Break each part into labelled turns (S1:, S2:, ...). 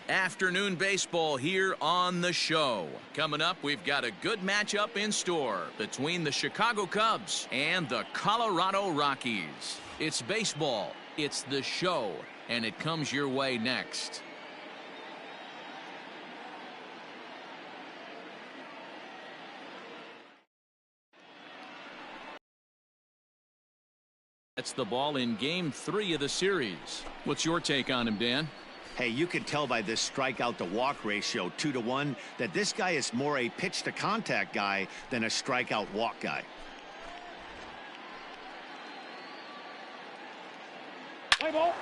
S1: Afternoon baseball here on the show. Coming up, we've got a good matchup in store between the Chicago Cubs and the Colorado Rockies. It's baseball, it's the show, and it comes your way next. That's the ball in Game 3 of the series. What's your take on him, Dan?
S2: Hey, you can tell by this strikeout to walk ratio 2-to-1 that this guy is more a pitch to contact guy than a strikeout walk guy.
S3: Play ball.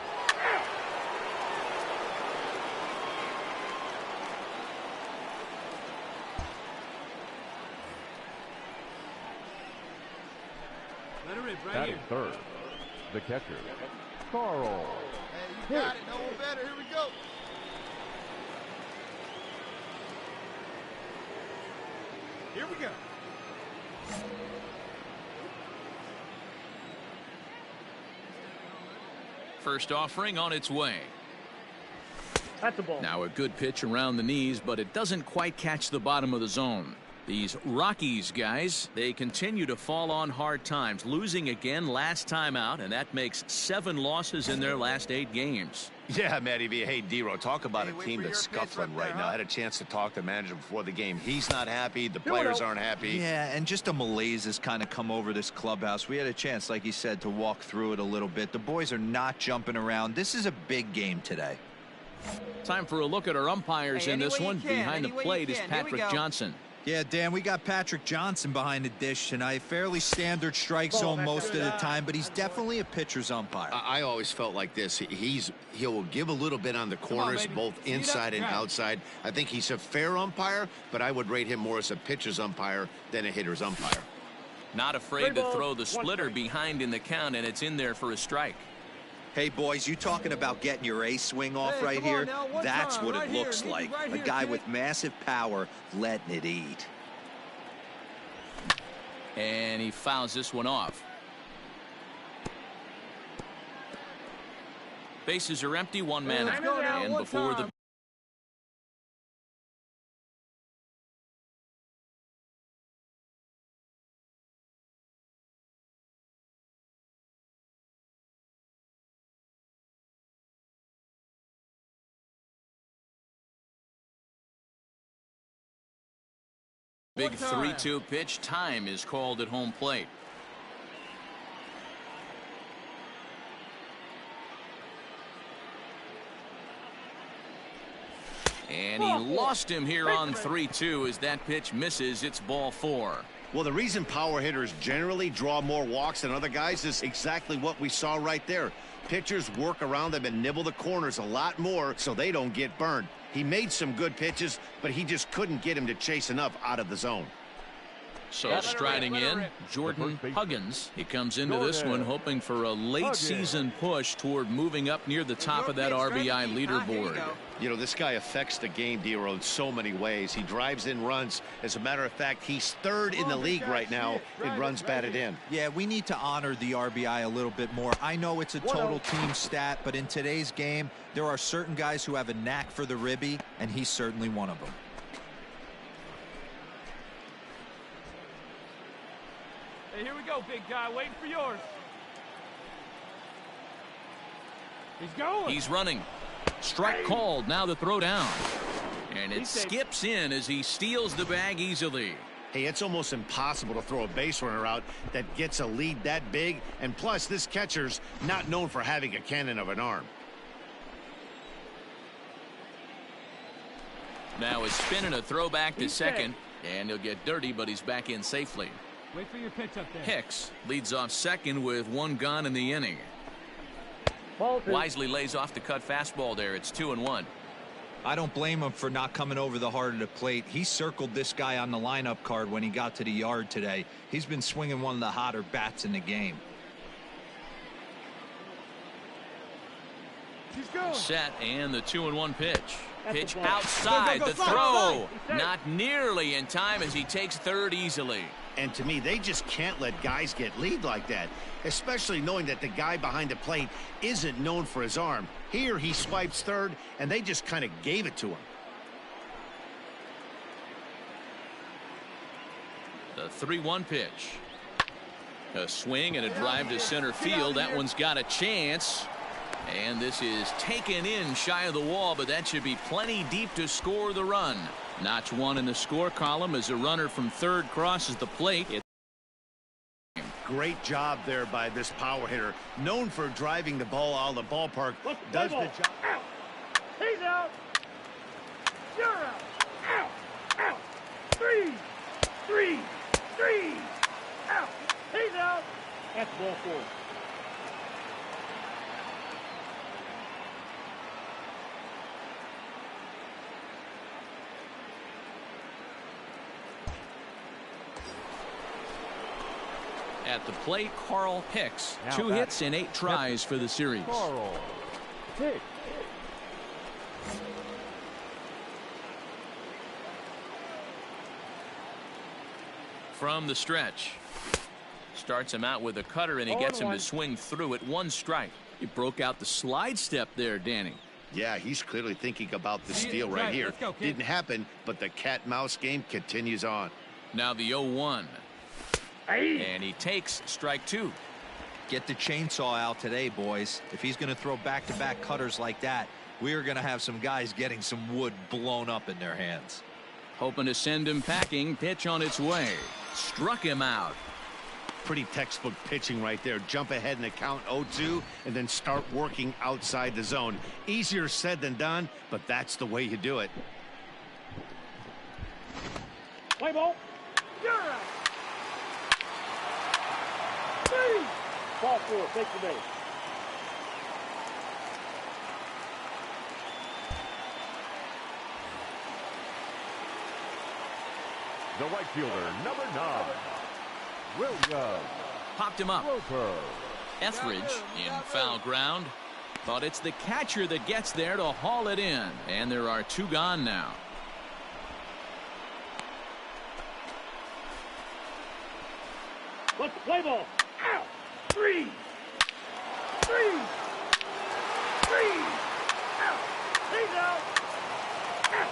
S4: Let her rip right
S5: Batting
S4: here.
S5: third, the catcher, Carl.
S6: Hey, you got it. No one better. Here we go.
S4: Here we go.
S1: First offering on its way.
S3: That's the ball.
S1: Now a good pitch around the knees, but it doesn't quite catch the bottom of the zone. These Rockies guys, they continue to fall on hard times, losing again last time out, and that makes 7 losses in their last 8 games.
S2: Yeah, Matty V. Hey, D-Ro, talk about a team that's scuffling right now.
S6: Huh?
S2: I had a chance to talk to the manager before the game. He's not happy. The players aren't happy.
S7: Yeah, and just a malaise has kind of come over this clubhouse. We had a chance, like you said, to walk through it a little bit. The boys are not jumping around. This is a big game today.
S1: Time for a look at our umpires in this one. Behind the plate is Patrick Johnson.
S7: Yeah, Dan, we got Patrick Johnson behind the dish tonight. Fairly standard strike zone most of the time, but he's definitely a pitcher's umpire.
S8: I always felt like this. He'll give a little bit on the corners, both inside and outside. I think he's a fair umpire, but I would rate him more as a pitcher's umpire than a hitter's umpire.
S1: Not afraid to throw the splitter behind in the count, and it's in there for a strike.
S7: Hey, boys, you talking about getting your A swing off right here? That's what it looks like. A guy with massive power letting it eat.
S1: And he fouls this one off. Bases are empty, 1 man out. And before the big 3-2 pitch, time is called at home plate. And he lost him here on 3-2 as that pitch misses. It's ball 4.
S2: Well, the reason power hitters generally draw more walks than other guys is exactly what we saw right there. Pitchers work around them and nibble the corners a lot more so they don't get burned. He made some good pitches, but he just couldn't get him to chase enough out of the zone.
S1: So striding in, Jordan Huggins. He comes into this one hoping for a late season push toward moving up near the top of that RBI leaderboard.
S2: You know, this guy affects the game, D-Ro, in so many ways. He drives in runs. As a matter of fact, he's 3rd in the league right now in runs batted in.
S7: Yeah, we need to honor the RBI a little bit more. I know it's a total team stat, but in today's game, there are certain guys who have a knack for the ribby, and he's certainly one of them.
S3: Hey, here we go, big guy. Waiting for yours. He's going.
S1: He's running. Strike called. Now the throw down. And it skips in as he steals the bag easily.
S2: Hey, it's almost impossible to throw a base runner out that gets a lead that big. And plus, this catcher's not known for having a cannon of an arm.
S1: Now a spin and a throw back to second. And he'll get dirty, but he's back in safely.
S4: Wait for your pitch up there.
S1: Hicks leads off second with 1 gone in the inning. Wisely lays off the cut fastball there. It's 2-1.
S7: I don't blame him for not coming over the heart of the plate. He circled this guy on the lineup card when he got to the yard today. He's been swinging one of the hotter bats in the game.
S3: He's going.
S1: Set and the 2-1 pitch.
S3: That's
S1: Pitch
S3: the ball.
S1: outside.
S3: Go, go,
S1: The
S3: go,
S1: throw.
S3: go.
S1: Not nearly in time as he takes third easily.
S2: And to me, they just can't let guys get lead like that, especially knowing that the guy behind the plate isn't known for his arm. Here he swipes third, and they just kind of gave it to him.
S1: The 3-1 pitch. A swing and a drive to center field. That one's got a chance. And this is taken in shy of the wall, but that should be plenty deep to score the run. Notch one in the score column as a runner from third crosses the plate.
S2: Great job there by this power hitter, known for driving the ball out of the ballpark. Does the job.
S3: Out. He's out. You're out. Out. Out. Three. Out. He's out. That's ball 4.
S1: At the plate, Carl Hicks.
S5: Now
S1: 2
S5: back.
S1: hits and 8 tries for the series.
S5: Carl Hicks.
S1: From the stretch. Starts him out with a cutter, and he gets him to swing through it. 1 strike. He broke out the slide step there, Danny.
S2: Yeah, he's clearly thinking about the steal right here.
S4: Let's go, kid.
S2: Didn't happen, but the cat-mouse game continues on.
S1: Now the 0-1. And he takes strike 2.
S7: Get the chainsaw out today, boys. If he's going to throw back-to-back cutters like that, we are going to have some guys getting some wood blown up in their hands.
S1: Hoping to send him packing. Pitch on its way. Struck him out.
S2: Pretty textbook pitching right there. Jump ahead in the count 0-2 and then start working outside the zone. Easier said than done, but that's the way you do it.
S3: Play ball. You're out. 3. Ball 4. Take the base.
S5: The right fielder, number 9. Williams.
S1: Popped him up.
S5: Roper.
S1: Etheridge in foul ground. But it's the catcher that gets there to haul it in. And there are 2 gone now.
S3: Let's play ball. Out. 3. Out. He's out. Out.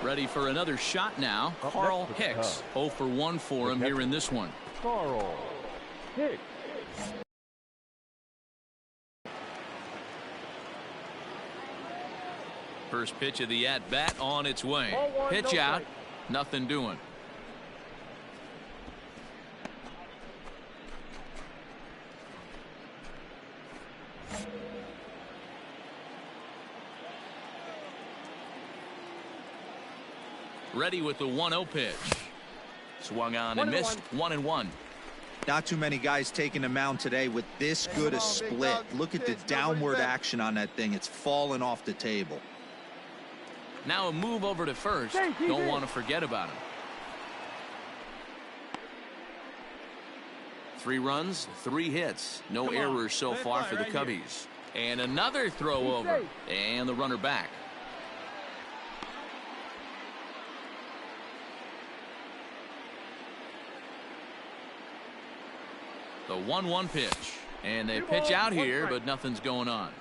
S1: Ready for another shot now. Carl Hicks. 0 for 1 for him here in this one.
S5: Carl Hicks.
S1: First pitch of the at-bat on its way. Pitch out. Nothing doing. Ready with the 1-0 pitch. Swung on and missed. 1-1.
S7: Not too many guys taking the mound today with this good a split. Look at the downward action on that thing. It's falling off the table.
S1: Now a move over to first. Don't want to forget about him. 3 runs, 3 hits. No errors so far for the Cubbies. And another throw over. And the runner back. The 1-1 pitch. And they pitch out here, but nothing's going on.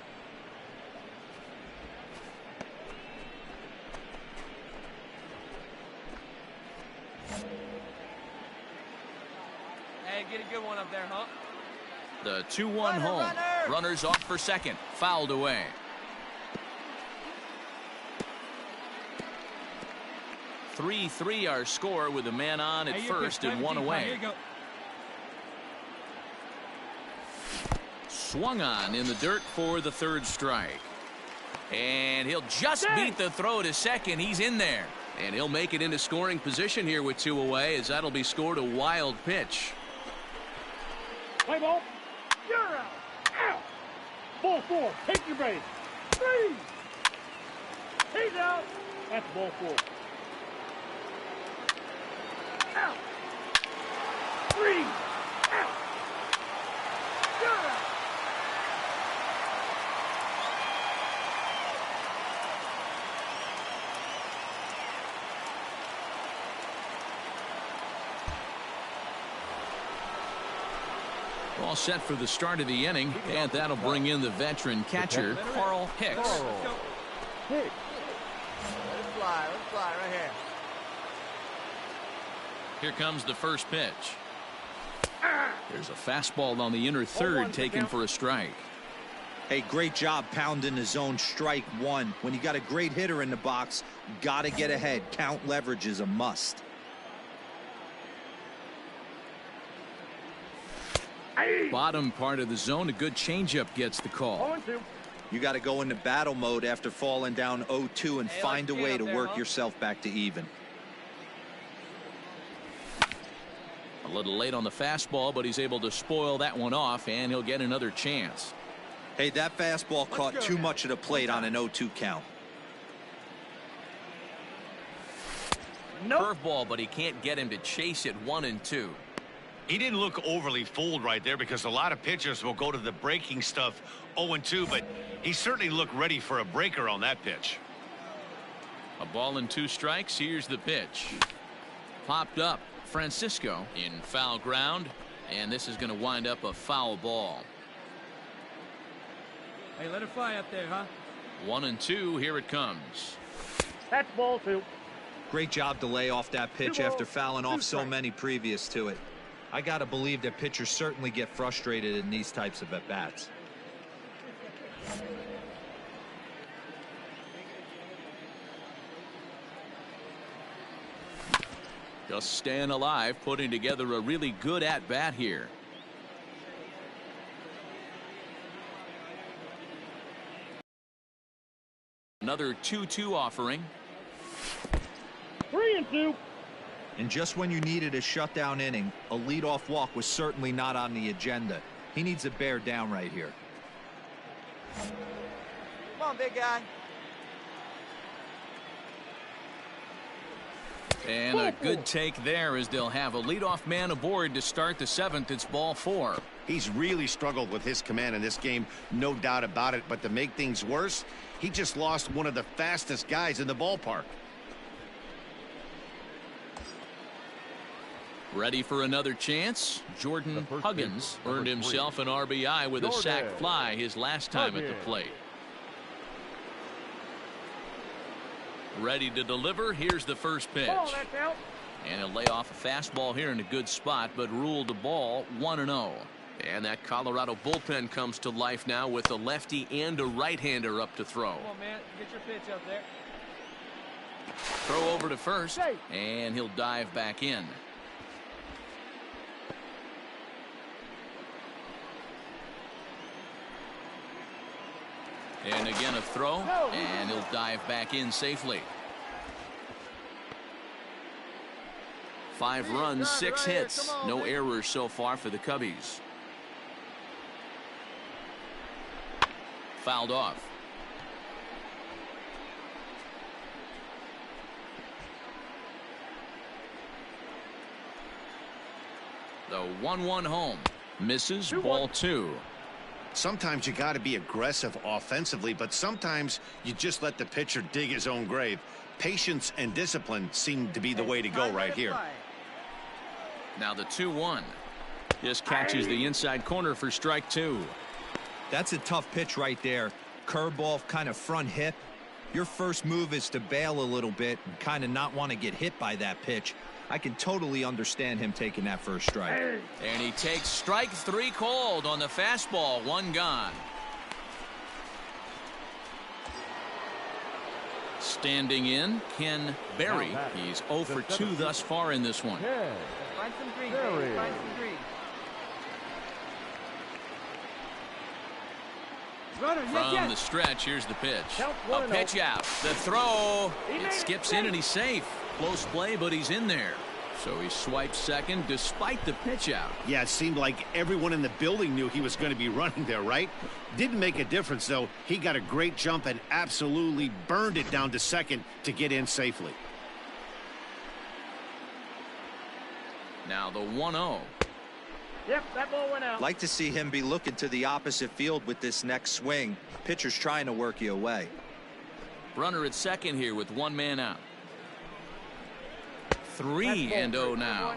S4: Hey, get a good one up there, huh?
S1: The 2-1 home. Runners off for second. Fouled away. Three our score with a man on at first and 1 away. Swung on in the dirt for the 3rd strike. And he'll just beat the throw to second. He's in there. And he'll make it into scoring position here with 2 away, as that'll be scored a wild pitch.
S3: Play ball. You're out. Out. Ball 4. Take your base. 3. He's out. That's ball 4. Out. 3. Out. You're out.
S1: All set for the start of the inning, and that'll bring in the veteran catcher, Carl Hicks.
S6: Let it fly right here.
S1: Here comes the first pitch. There's a fastball on the inner third taken for a strike.
S7: Hey, great job pounding the zone. Strike 1. When you got a great hitter in the box, got to get ahead. Count leverage is a must.
S1: Bottom part of the zone, a good changeup gets the call.
S7: You got to go into battle mode after falling down 0-2 and find a way to work yourself back to even.
S1: A little late on the fastball, but he's able to spoil that one off, and he'll get another chance.
S7: Hey, that fastball caught too much of the plate on an 0-2 count.
S1: Curveball, but he can't get him to chase it. 1-2.
S2: He didn't look overly fooled right there, because a lot of pitchers will go to the breaking stuff 0-2, but he certainly looked ready for a breaker on that pitch.
S1: A ball and 2 strikes. Here's the pitch. Popped up. Francisco in foul ground, and this is going to wind up a foul ball.
S4: Hey, let it fly up there, huh?
S1: 1-2. Here it comes.
S3: That's ball 2.
S7: Great job to lay off that pitch after fouling off so many previous to it. I got to believe that pitchers certainly get frustrated in these types of at-bats.
S1: Just staying alive, putting together a really good at-bat here. Another 2-2 offering.
S3: 3-2.
S7: And just when you needed a shutdown inning, a leadoff walk was certainly not on the agenda. He needs to bear down right here.
S6: Come on, big guy.
S1: And a good take there, as they'll have a leadoff man aboard to start the 7th. It's ball 4.
S2: He's really struggled with his command in this game, no doubt about it. But to make things worse, he just lost one of the fastest guys in the ballpark.
S1: Ready for another chance? Jordan Huggins earned himself an RBI with a sac fly his last time at the plate. Ready to deliver. Here's the first pitch.
S3: Ball, that's out.
S1: And he'll lay off a fastball here in a good spot, but ruled the ball 1-0. And that Colorado bullpen comes to life now with a lefty and a right-hander up to throw.
S4: Come on, man. Get your pitch up there.
S1: Throw over to first, and he'll dive back in. And again a throw, and he'll dive back in safely. 5 runs, 6 hits, no errors so far for the Cubbies. Fouled off. The 1-1 home. Misses, ball 2.
S2: Sometimes you got to be aggressive offensively, but sometimes you just let the pitcher dig his own grave. Patience and discipline seem to be the way to go right here.
S1: Now the 2-1. Just catches the inside corner for strike 2.
S7: That's a tough pitch right there. Curveball, kind of front hip. Your first move is to bail a little bit and kind of not want to get hit by that pitch. I can totally understand him taking that first strike.
S1: And he takes strike 3 called on the fastball. 1 gone. Standing in, Ken Berry. He's 0 for 2 thus far in this one.
S6: Find some green, baby. Find some green.
S1: From the stretch, here's the pitch. A pitch out. The throw. It skips in and he's safe. Close play, but he's in there. So he swipes second despite the pitch out.
S2: Yeah, it seemed like everyone in the building knew he was going to be running there, right? Didn't make a difference, though. He got a great jump and absolutely burned it down to second to get in safely.
S1: Now the 1-0.
S3: Yep, that ball went out.
S7: Like to see him be looking to the opposite field with this next swing. Pitcher's trying to work you away.
S1: Runner at second here with 1 man out. 3-0 now.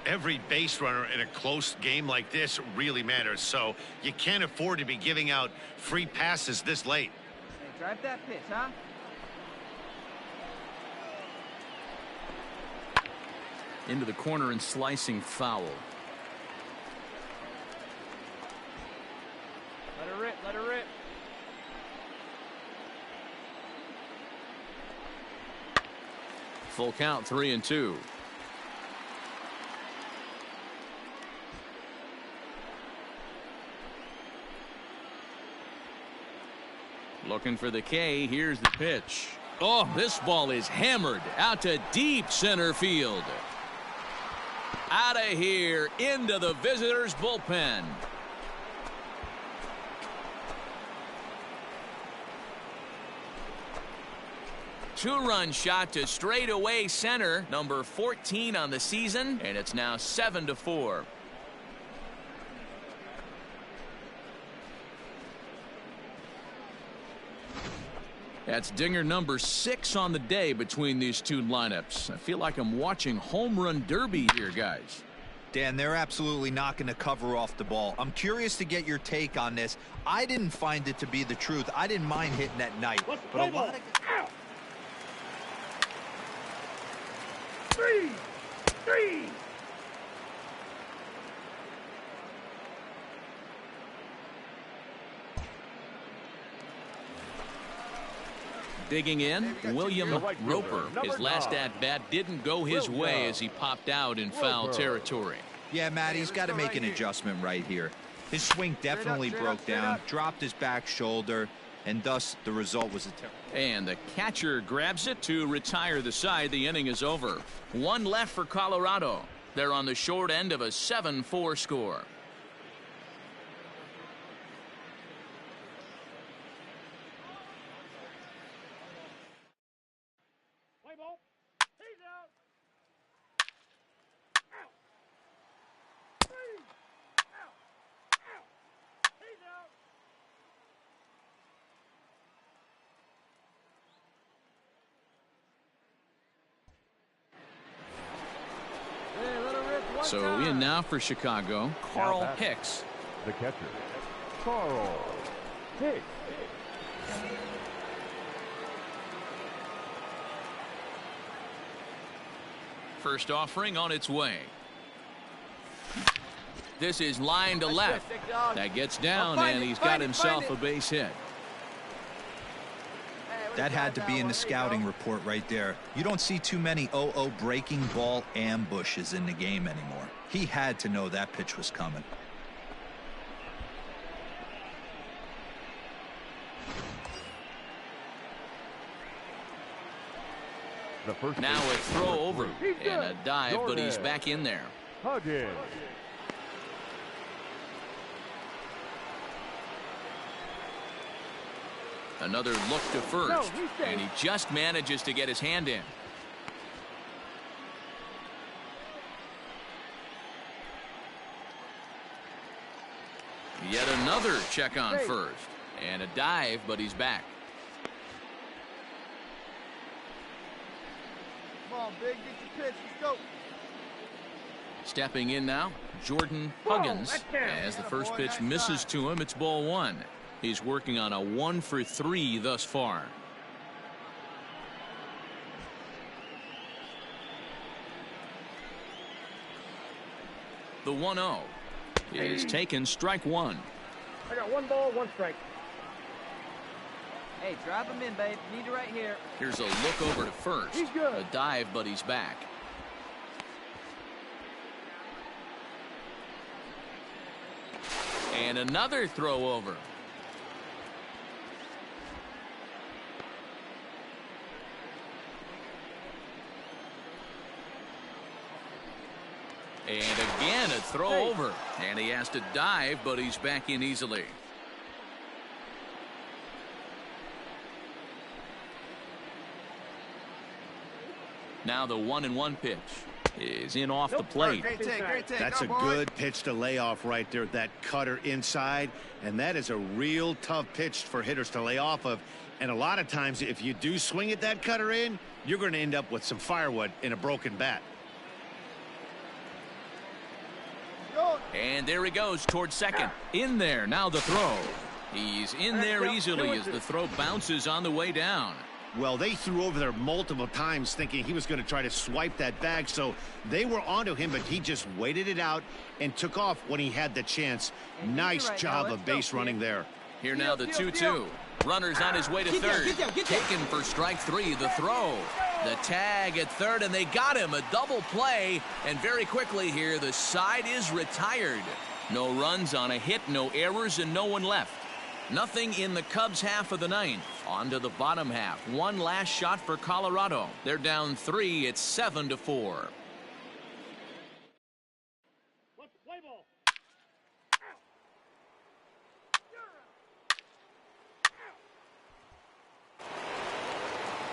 S8: Every base runner in a close game like this really matters, so you can't afford to be giving out free passes this late.
S6: Hey, drive that pitch, huh?
S1: Into the corner and slicing foul.
S4: Let her rip. Let her rip.
S1: Full count, 3-2. Looking for the K. Here's the pitch. Oh, this ball is hammered out to deep center field. Out of here into the visitors' bullpen. Two-run shot to straightaway center, number 14 on the season, and it's now 7-4. That's dinger number 6 on the day between these two lineups. I feel like I'm watching home run derby here, guys.
S7: Dan, they're absolutely not going to cover off the ball. I'm curious to get your take on this. I didn't find it to be the truth. I didn't mind hitting at night, but a lot of...
S3: Three.
S1: Digging in, William Roper. His last at-bat didn't go his way as he popped out in foul territory.
S7: Yeah, Matt, he's got to make an adjustment right here. His swing definitely broke down, dropped his back shoulder, and thus the result was a terrible.
S1: And the catcher grabs it to retire the side. The inning is over. 1 left for Colorado. They're on the short end of a 7-4 score.
S3: Play ball. He's out. Out. 3. Out. He's out.
S1: So in now for Chicago, Carl Hicks.
S5: The catcher, Carl Hicks.
S1: First offering on its way. This is line to left. That gets down, and he's got himself a base hit.
S7: That had to be in the scouting report right there. You don't see too many 0-0 breaking ball ambushes in the game anymore. He had to know that pitch was coming.
S1: Now a throw over and a dive, but he's back in there. Another look to first, and he just manages to get his hand in. Yet another check on first, and a dive, but he's back.
S6: Come on, Big, get your pitch. Let's go.
S1: Stepping in now, Jordan Huggins. As the first pitch misses to him, it's ball one. He's working on a 1-for-3 thus far. The 1-0 is taken, strike one.
S3: I got 1 ball, 1 strike.
S6: Hey, drop him in, babe. Need it right here.
S1: Here's a look over to first.
S3: He's good.
S1: A dive, but he's back. And another throw over. And again, a throw over. And he has to dive, but he's back in easily. Now the 1-1 pitch is in off the plate.
S6: Great take.
S2: That's a good pitch to lay off right there. That cutter inside. And that is a real tough pitch for hitters to lay off of. And a lot of times, if you do swing at that cutter in, you're going to end up with some firewood in a broken bat.
S1: And there he goes towards second. In there. Now the throw. He's in there easily as the throw bounces on the way down.
S2: Well, they threw over there multiple times thinking he was going to try to swipe that bag, so they were onto him, but he just waited it out and took off when he had the chance. Nice job of base running there.
S1: Here now the 2-2. Runner's on his way to third. Taken for strike three. The throw. The tag at third, and they got him. A double play, and very quickly here, the side is retired. No runs on a hit, no errors, and no one left. Nothing in the Cubs half of the ninth. On to the bottom half. One last shot for Colorado. They're down 3. It's 7-4.
S3: Let's play ball.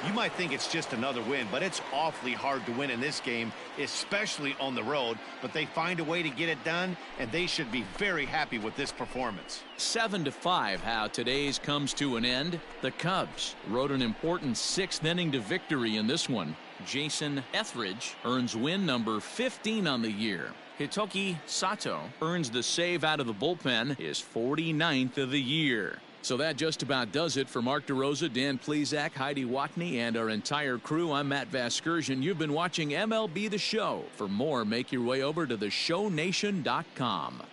S2: You might think it's just another win, but it's awfully hard to win in this game, especially on the road. But they find a way to get it done, and they should be very happy with this performance.
S1: 7-5 how today's comes to an end. The Cubs rode an important 6th inning to victory in this one. Jason Etheridge earns win number 15 on the year. Hitoki Sato earns the save out of the bullpen, his 49th of the year. So that just about does it for Mark DeRosa, Dan Plesac, Heidi Watney, and our entire crew. I'm Matt Vasgersian. You've been watching MLB The Show. For more, make your way over to theshownation.com.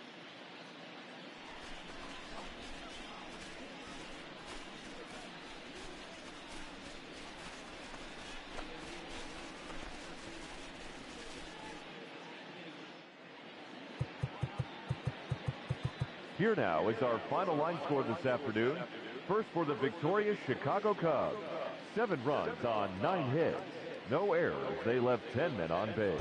S5: Here now is our final line score this afternoon. First for the victorious Chicago Cubs. 7 runs on 9 hits. No errors. They left 10 men on base.